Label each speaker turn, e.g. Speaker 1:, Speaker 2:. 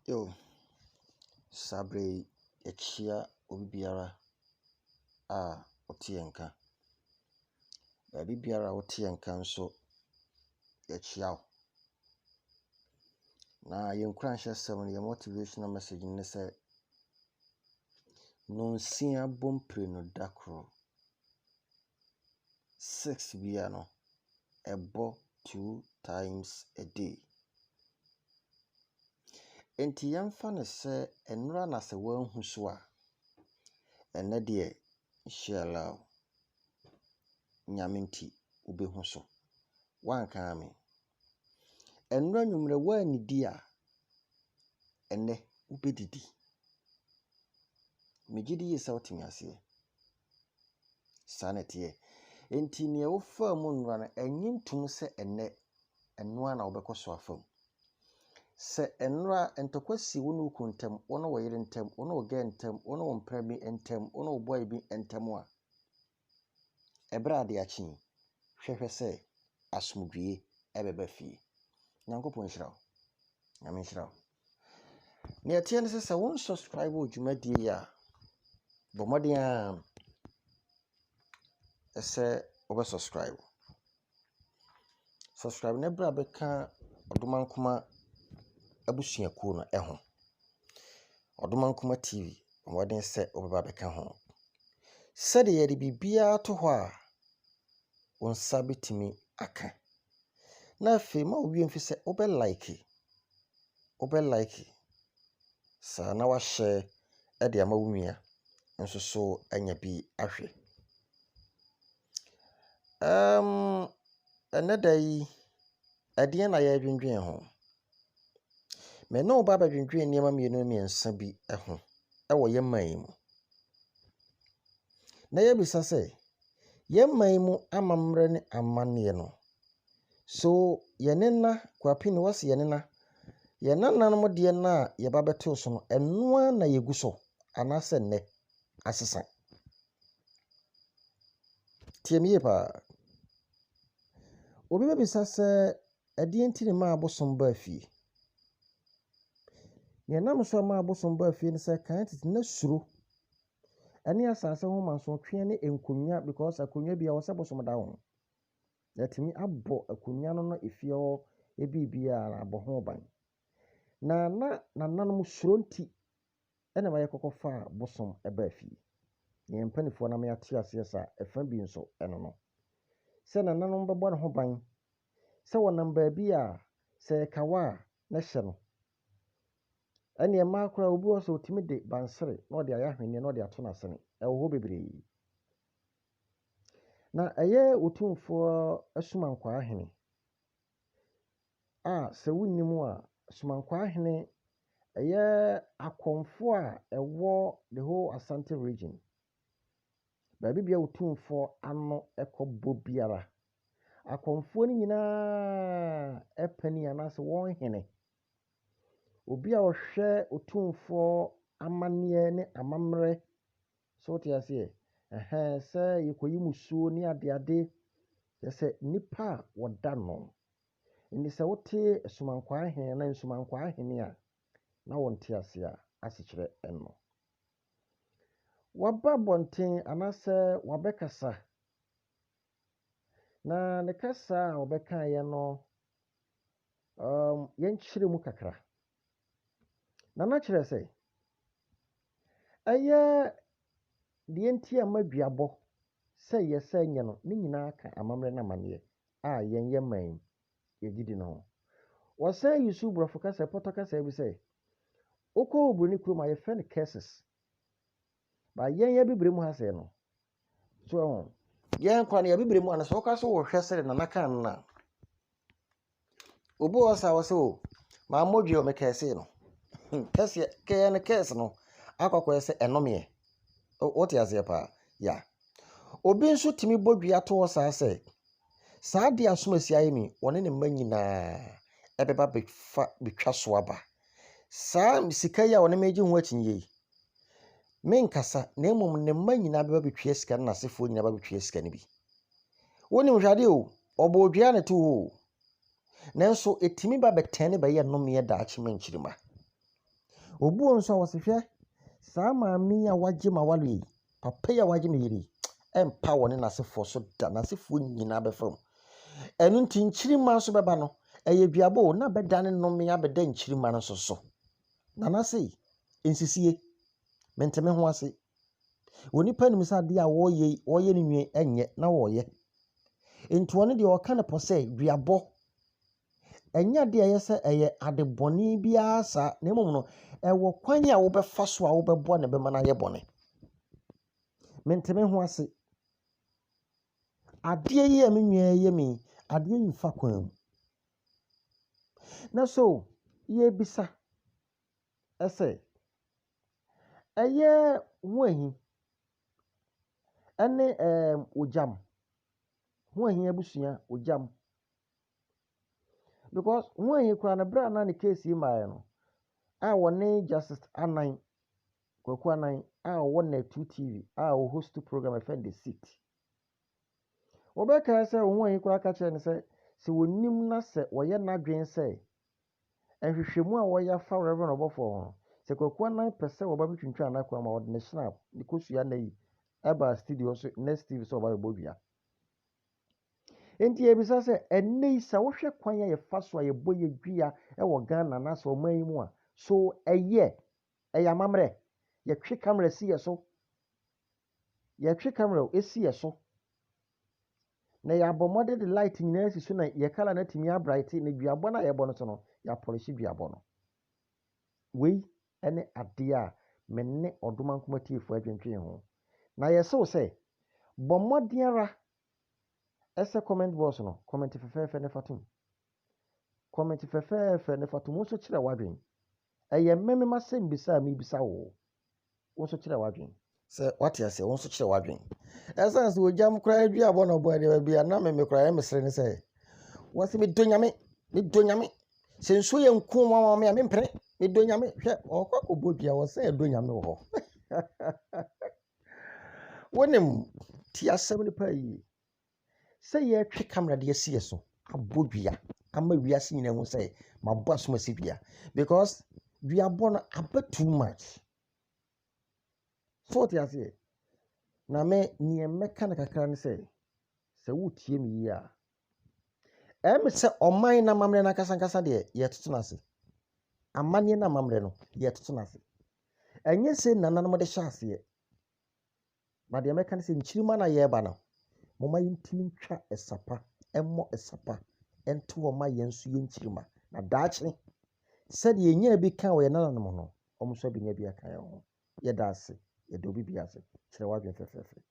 Speaker 1: Yo, sabre yɛkyia obi biara a ɔte yɛn nka. Baabi biara a ɔte yɛn nka nso yɛkyia wo. Na yɛn nkuranhyɛsɛm no yɛn motivational message ne sɛ nonsia bompire no da koro. 6 bia no ɛbɔ 2 times a day. Enti yɛmfa ne sɛ nnura na sɛ wanhu so a ɛnɛ deɛ inshallah o. Nyame nti wobɛhu so. Wanka ame. Nnura nwumre wanidi a ɛnɛ wobɛdidi. Megye di yɛ sɛ wotumi aseɛ. Saa na ɛteɛ. Enti nea wofa mu nnura no ɛnye ntom sɛ ɛnɛ ɛnoa na wobɛkɔ so afam. Sɛ nnura ntokwasi wo ne wo kunu ntam, wo ne wo yere ntam, wo ne wo gɛ ntam, wo ne wo mpra bi ntam, wo ne wo boy bi ntam a ɛbra ade akyi hwehwɛ sɛ asomdwie ɛbɛba fie. Nyankopɔn nhyira wo. Nyame nhyira wo. Nea ɛteɛ ne sɛ wo subscribe wo dwumadie yi a bɔ mmɔden a ɛsɛ wobɛ subscribe. Subscribe na bra bɛka Odumankoma abusuakuo no ɛho. Odumankoma TV mmɔden sɛ wobɛba bɛka ho. Sɛde yɛde biribiara to hɔ a wo nsa bɛtumi aka. Na afei ma wo wie mfi sɛ wobɛ like. Saa na wahyɛ ɛde ama wo nua nso so anya bi ahwɛ. Ɛnɛ da yi ɛdeɛ na yɛadwendwen ho. Me ne wo ba bɛdwendwen nneɛma mmiɛnsa bi ho ɛwɔ yɛn man yi mu. Na yɛbisa sɛ yɛn man yi mu amammerɛ ne amanneɛ no. So yɛnena kwapi ne wɔse yɛnena. Yɛnananom deɛ na yɛba bɛto so no ɛnoa na yɛgu so anaasɛ nnɛ asesa. Tie me yie paa. Obi bɛbisa sɛ ɛdeɛ nti ne ma abosom ba fie. Yɛnam so ma abosom ba fie ne sɛ kan tete na suro. Ɛne asase ho mansotwe ne nkonwa because akonwa bi a wɔsɛ bosom da ho. Yɛtumi abɔ akonwa no efie hɔ ebibia abɔ ho ban. Na nananom suro nti ɛna ma yɛkɔkɔfa bosom ɛba fie. Yɛn mpanifo na ma yɛate aseɛ sa ɛfa bi nso ɛno no. Sɛ nananom bɛbɔ ne ho ban. Sɛ wɔnam baabi a sɛ kawa na hyɛ no. Ɛne ɛma akora obi wɔ sɛ otimi de bansere na ɔde ayɛ ahwenneɛ na ɔde ato n'asene. Ɛwɔ hɔ bebree. Na ɛyɛ otumfour asumankwahene a sɛ wonnim a asumankwahene ɛyɛ akɔmfo a ɛwɔ the whole Asante region. Baabi bia otumfour ano ɛkɔbɔ biara. Akɔmfoɔ no nyinaa ɛpani anaasɛ wɔn hene. Obi a ɔhwɛ otumfour amanneɛ ne amammerɛ so te aseɛ. Sɛ yɛkɔyi musuo ne adeade sɛ nipa a wɔda no. Ndi sɛ wote asumankwahene na nsumankwahene a na wɔnte aseɛ a asekyerɛ ɛno. Waba bɔnten anaasɛ wabɛkasa. Na ne kasa a wɔbɛkaeɛ no yɛnkyerɛ mu kakra. Na kyerɛ sɛ ɛyɛ deɛ nti a maduabɔ sɛ yɛsɛ nyɛ no ne nyinaa ka amammerɛ na amanneɛ a yɛn man yɛgidi no. Wɔsɛ yusu brɔfo kasa pɔtɔ kasa bi sɛ okɔ obroni kurom a yɛfɛ no cases. Ba yɛn yɛbibre mu ha sɛ no. So yɛn kwa no yɛbibre mu ana sɛ wɔka so wɔhwɛ sɛ na naka no na. Obo wɔsa wɔsɛ o ma modwe o me kɛse no. Kɛse kɛyɛ no kɛse no akɔkɔyɛ sɛ ɛnomeɛ. What is your pa? Ya. Obi nso timi bodwi ato wɔ saa sɛ saa de asomasi ayi mi wɔne ne mma nyinaa ɛbɛba betwa so aba. Saa sika yi a wɔne megye ho akyinye. Me nkasa na mmom ne mma nyinaa bɛba betwa sika na asefo nyinaa bɛba betwa sika ne bi. Woni hwade o ɔbɔdua ne to o. Nanso etimi ba betɛn ne bɛyɛ nomeɛ daakye mankyirima. Obuo nso a wɔse hwɛ saa maame a wagye ma wale yi papa ya wagye me yiri empa wɔ ne nasefoɔ so da nasefoɔ nyinaa bɛfam ɛno nti nkyirima so bɛba no ɛyɛ duabo na bɛda ne nnome abɛda nkyirima no so na nase nsisie menteme ho ase onipa nim sɛ ade a wɔyɛ ne nwie ɛnyɛ na wɔyɛ nti ɔno deɛ ɔka ne pɔ sɛ duabɔ ɛnyɛ ade a ɛyɛ sɛ ɛyɛ ade bɔne biara saa na mmom no ɛwɔ kwan a wobɛfa so a wobɛboa ne bɛma no ayɛ bɔne menteme ho ase adeɛ yi a me nua yɛ me adeɛ yi fa kwan mu na so yɛbisa ɛsɛ ɛyɛ Hoahi ɛne ogyam Hoahi abusua ogyam because Hoahi kura na bra na ne case yi maaɛ no a wɔne justice anan kwaku anan a wɔwɔ na 2 TV a wɔ host program ɛfɛ the seat wɔbɛka sɛ Hoahi kura ka kyerɛ ne sɛ wɔnim na sɛ wɔyɛ n'adwen sɛ nhwehwɛmu a wɔyɛ afa reverend ɔbɔfoɔ ho sɛ kwaku anan pɛ sɛ wɔba betwintwa anakɔ ama wɔde ne snap ne kosua na yi ɛba studio so next TV sɛ ɔba bɛbɔ dua enti ebisa sɛ ɛnɛ yi sɛ wohwɛ kwan a yɛfa so a yɛbɔ yɛ dua ɛwɔ Ghana na sɛ ɔman yi mu a so ɛyɛ amammerɛ yɛtwe camera si yɛ so yɛtwe camera esi yɛ so na yɛabɔ mmɔde de light nyinaa si so na yɛkala na tumi abright na duabɔ no a yɛbɔ no so no yɛapolish duabɔ no wei ɛne adeɛ a menne ɔdoma nkoma tiefoɔ adwentwe ho na yɛsew sɛ bɔ mmɔden ara ɛsɛ comment box no comment fɛfɛɛfɛ ne fatom comment fɛfɛɛfɛ ne fatom wo nso kyerɛ w'adwen ɛyɛ mmemme masɛm bisa a mebisa wo nso kyerɛ w'adwen sɛ wate ase wo nso kyerɛ w'adwen ɛsan sɛ ogyam koraa duabɔ no ɔbɔ ɛde baabi a na meme koraa ɛmesere ne sɛ wɔse medɔ nyame sɛ nsuo yɛ nko wama me a mempene medɔ nyame hwɛ ɔkɔ kɔbɔ dua wɔ sɛ ɛdɔ nyame wɔ hɔ wonim ti asɛm ne paa yie sɛ yɛtwe camera de asi yɛ so abɔ dua ama wiase nyina hu sɛ mabɔ asom asi dua because duabɔ no aba too much so what you say na me nie meka na kakra ne sɛ wotie me yi a ɛme sɛ ɔman na mamre na kasankasa de yɛtoto no ase amane na mamre no yɛtoto no ase ɛnyɛ sɛ nananom de hyɛ aseɛ ba de meka ne sɛ nkyirima na yɛba no moma yɛntimi ntwa ɛsapa ɛmmɔ ɛsapa ɛnto wɔ ma yɛn so yɛnkyirima na daakye sɛdeɛ yɛnya bi ka wɔ yɛ nananom no ɔmo so bi nya bi aka yɛn ho yɛda ase yɛda obi bi ase kyerɛ w'adwen fɛfɛɛfɛ